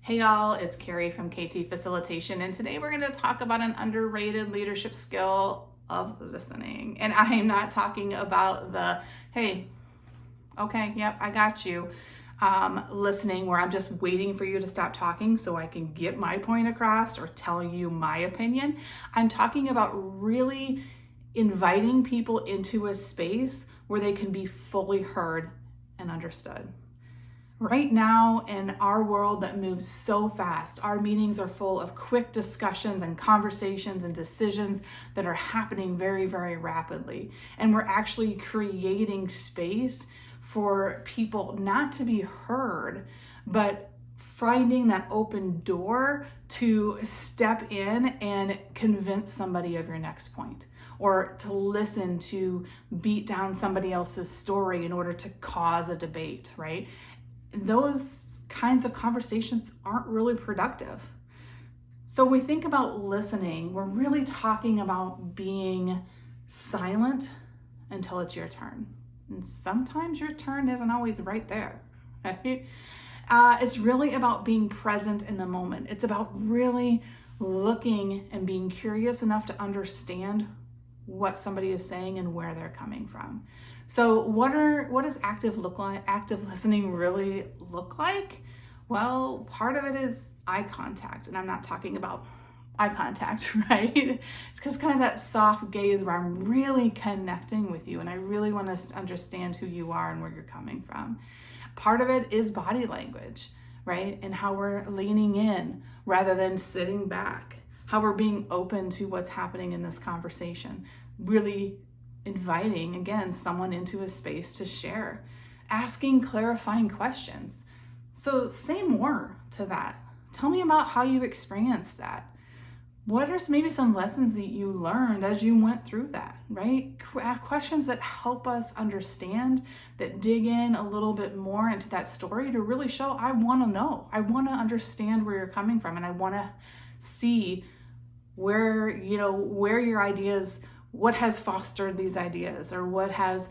Hey y'all, it's Carrie from KT Facilitation, and today we're going to talk about an underrated leadership skill of listening. And I am not talking about the, hey, okay, yep, I got you, listening where I'm just waiting for you to stop talking so I can get my point across or tell you my opinion. I'm talking about really inviting people into a space where they can be fully heard and understood. Right now, in our world that moves so fast, our meetings are full of quick discussions and conversations and decisions that are happening very, very rapidly. And we're actually creating space for people not to be heard, but finding that open door to step in and convince somebody of your next point, or to listen to beat down somebody else's story in order to cause a debate, right? Those kinds of conversations aren't really productive. So when we think about listening, we're really talking about being silent until it's your turn. And sometimes your turn isn't always right there, right? It's really about being present in the moment. It's about really looking and being curious enough to understand what somebody is saying and where they're coming from. So what does active listening really look like? Well, part of it is eye contact, and I'm not talking about eye contact, right? It's just kind of that soft gaze where I'm really connecting with you and I really want to understand who you are and where you're coming from. Part of it is body language, right? And how we're leaning in rather than sitting back, how we're being open to what's happening in this conversation, really inviting, again, someone into a space to share, asking clarifying questions. So say more to that. Tell me about how you experienced that. What are maybe some lessons that you learned as you went through that, right? Questions that help us understand, that dig in a little bit more into that story to really show, I want to know. I want to understand where you're coming from, and I want to see where your ideas, what has fostered these ideas, or what has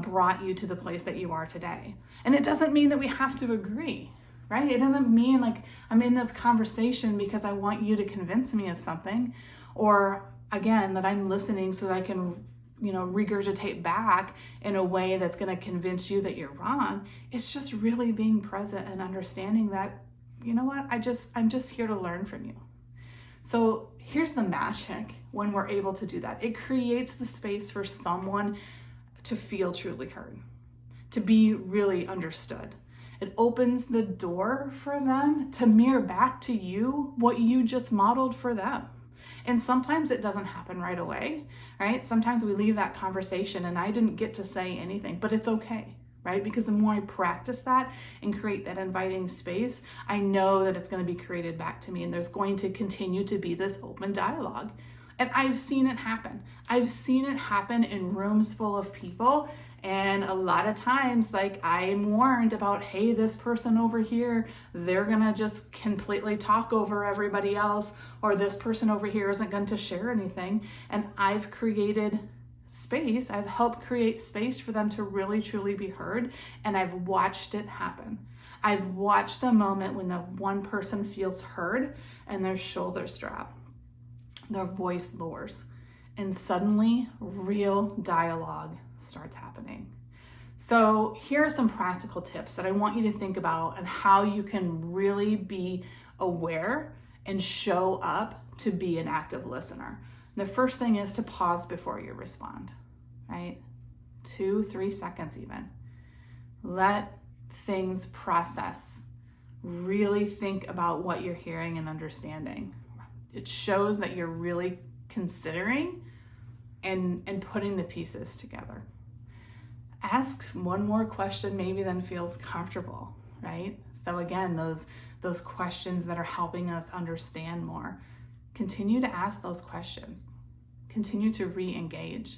brought you to the place that you are today. And it doesn't mean that we have to agree, right? It doesn't mean like I'm in this conversation because I want you to convince me of something, or again, that I'm listening so that I can, regurgitate back in a way that's going to convince you that you're wrong. It's just really being present and understanding that, you know what, I'm just here to learn from you. So here's the magic when we're able to do that. It creates the space for someone to feel truly heard, to be really understood. It opens the door for them to mirror back to you what you just modeled for them. And sometimes it doesn't happen right away, right? Sometimes we leave that conversation and I didn't get to say anything, but it's okay. Right? Because the more I practice that and create that inviting space, I know that it's going to be created back to me, and there's going to continue to be this open dialogue. And I've seen it happen. I've seen it happen in rooms full of people. And a lot of times, like, I'm warned about, hey, this person over here, they're going to just completely talk over everybody else, or this person over here isn't going to share anything. And I've created space. I've helped create space for them to really truly be heard, and I've watched it happen. I've watched the moment when the one person feels heard and their shoulders drop, their voice lowers, and suddenly real dialogue starts happening. So here are some practical tips that I want you to think about and how you can really be aware and show up to be an active listener. The first thing is to pause before you respond, right? 2-3 seconds even. Let things process. Really think about what you're hearing and understanding. It shows that you're really considering and putting the pieces together. Ask one more question maybe than feels comfortable, right? So again, those questions that are helping us understand more. Continue to ask those questions. Continue to re-engage.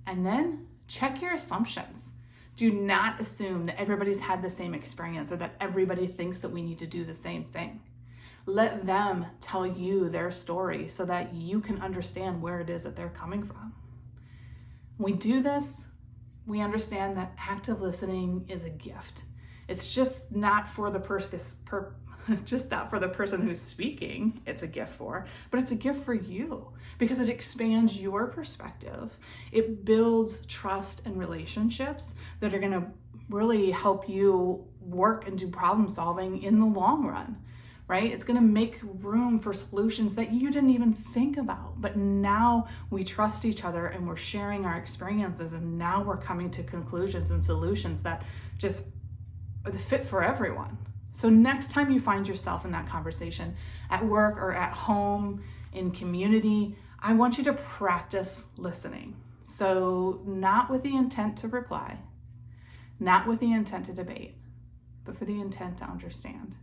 And then check your assumptions. Do not assume that everybody's had the same experience or that everybody thinks that we need to do the same thing. Let them tell you their story so that you can understand where it is that they're coming from. When we do this, we understand that active listening is a gift. It's just not for the just not for the person who's speaking, it's a gift for, but it's a gift for you because it expands your perspective. It builds trust and relationships that are going to really help you work and do problem solving in the long run, right? It's going to make room for solutions that you didn't even think about. But now we trust each other and we're sharing our experiences, and now we're coming to conclusions and solutions that just are the fit for everyone. So next time you find yourself in that conversation at work or at home, in community, I want you to practice listening. So not with the intent to reply, not with the intent to debate, but for the intent to understand.